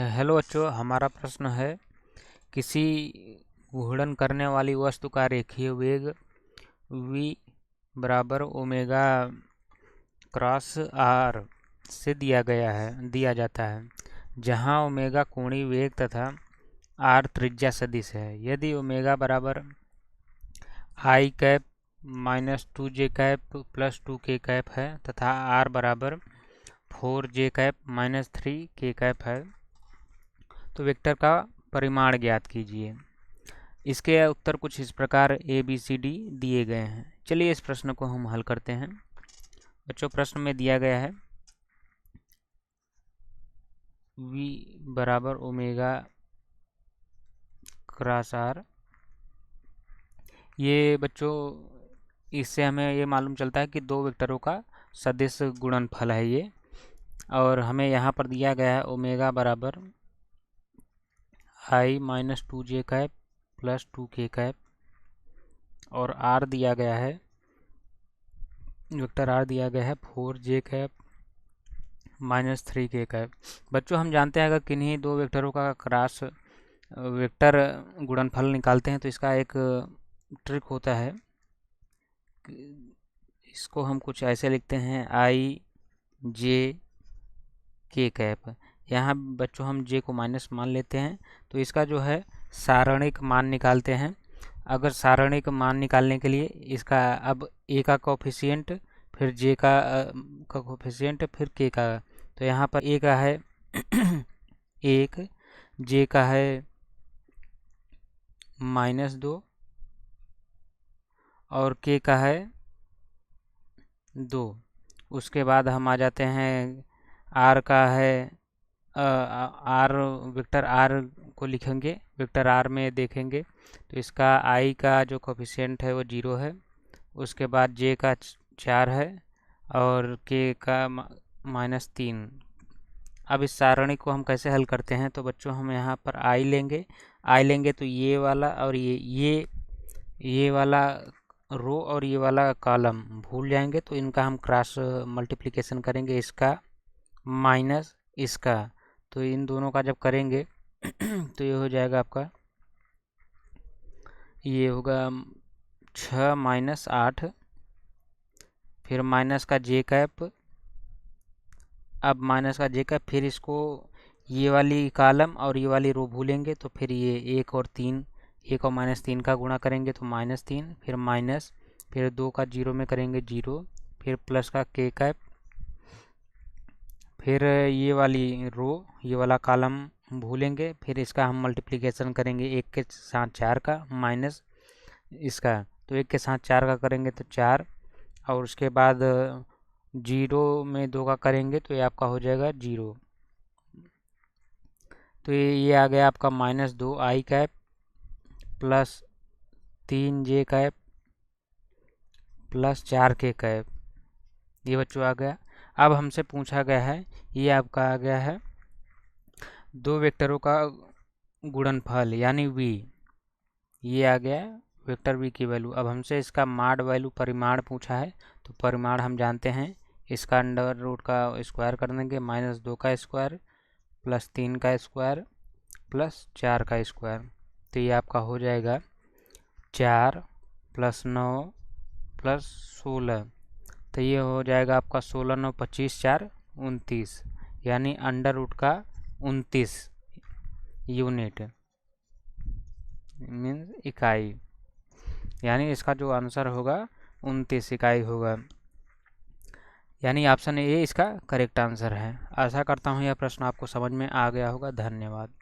Hello बच्चों, हमारा प्रश्न है किसी घूर्णन करने वाली वस्तु का रेखीय वेग v बराबर ओमेगा क्रॉस r से दिया जाता है, जहां ओमेगा कोणीय वेग तथा r त्रिज्या सदिश है। यदि ओमेगा बराबर i cap minus 2j cap plus 2k cap है तथा r बराबर 4j cap minus 3k cap है, तो वेक्टर का परिमाण ज्ञात कीजिए। इसके उत्तर कुछ इस प्रकार ए बी सी डी दिए गए हैं। चलिए इस प्रश्न को हम हल करते हैं। बच्चों, प्रश्न में दिया गया है v बराबर ओमेगा क्रॉस r। ये बच्चों, इससे हमें ये मालूम चलता है कि दो वेक्टरों का सदिश गुणनफल है ये, और हमें यहाँ पर दिया गया है ओमेगा बराबर i minus 2j cap plus 2k cap, और r दिया गया है, वेक्टर r दिया गया है 4j cap minus 3k cap. बच्चों, हम जानते हैं अगर किन्हीं दो वेक्टरों का क्रॉस वेक्टर गुणनफल निकालते हैं तो इसका एक ट्रिक होता है। इसको हम कुछ ऐसे लिखते हैं i j k कैप। यहाँ बच्चों हम j को माइनस मान लेते हैं, तो इसका जो है सारणिक मान निकालते हैं। अगर सारणिक मान निकालने के लिए इसका अब a का कोफिशिएंट, फिर j का कोफिशिएंट, फिर k का, तो यहाँ पर a का है 1, j का है -2 और k का है 2। उसके बाद हम आ जाते हैं r का है r, वेक्टर r को लिखेंगे, वेक्टर r में देखेंगे तो इसका i का जो कोफिशिएंट है वो 0 है। उसके बाद j का 4 है और k का -3। अब इस सारणी को हम कैसे हल करते हैं, तो बच्चों हम यहाँ पर i लेंगे तो ये वाला और ये वाला रो और ये वाला कॉलम भूल जाएंगे, तो इनका हम क्रॉस मल्टीप्लिकेशन करेंगे, इसका माइनस इसका, तो इन दोनों का जब करेंगे तो ये हो जाएगा आपका, ये होगा 6 माइनस 8, फिर माइनस का j कैप, अब माइनस का j कैप, फिर इसको ये वाली कॉलम और ये वाली रो भूलेंगे, तो फिर ये 1 और 3, 1 और -3 का गुणा करेंगे तो -3, फिर माइनस, फिर 2 का 0 में करेंगे 0, फिर प्लस का k कैप, फिर ये वाली रो, ये वाला कॉलम भूलेंगे, फिर इसका हम मल्टीप्लिकेशन करेंगे 1 के साथ 4 का, माइनस इसका, तो 1 के साथ 4 का करेंगे तो 4, और उसके बाद 0 में 2 का करेंगे तो ये आपका हो जाएगा 0। तो ये आ गया आपका -2 i cap plus 3j cap plus 4k cap. ये बच्चों आ गया। अब हमसे पूछा गया है, ये आपका आ गया है दो वेक्टरों का गुणनफल यानी v, ये आ गया वेक्टर v की वैल्यू। अब हमसे इसका मॉड वैल्यू परिमाण पूछा है, तो परिमाण हम जानते हैं, इसका अंडर रूट का स्क्वायर कर देंगे, -2 का स्क्वायर प्लस 3 का स्क्वायर प्लस 4 का स्क्वायर, तो ये आपका हो जाएगा 4 प्लस 9 प्लस 16, तो ये हो जाएगा आपका 16 9 25 4 29, यानी अंडर रूट का 29 यूनिट मीन्स इकाई, यानी इसका जो आंसर होगा 29 इकाई होगा, यानी ऑप्शन ए इसका करेक्ट आंसर है। आशा करता हूँ यह प्रश्न आपको समझ में आ गया होगा। धन्यवाद।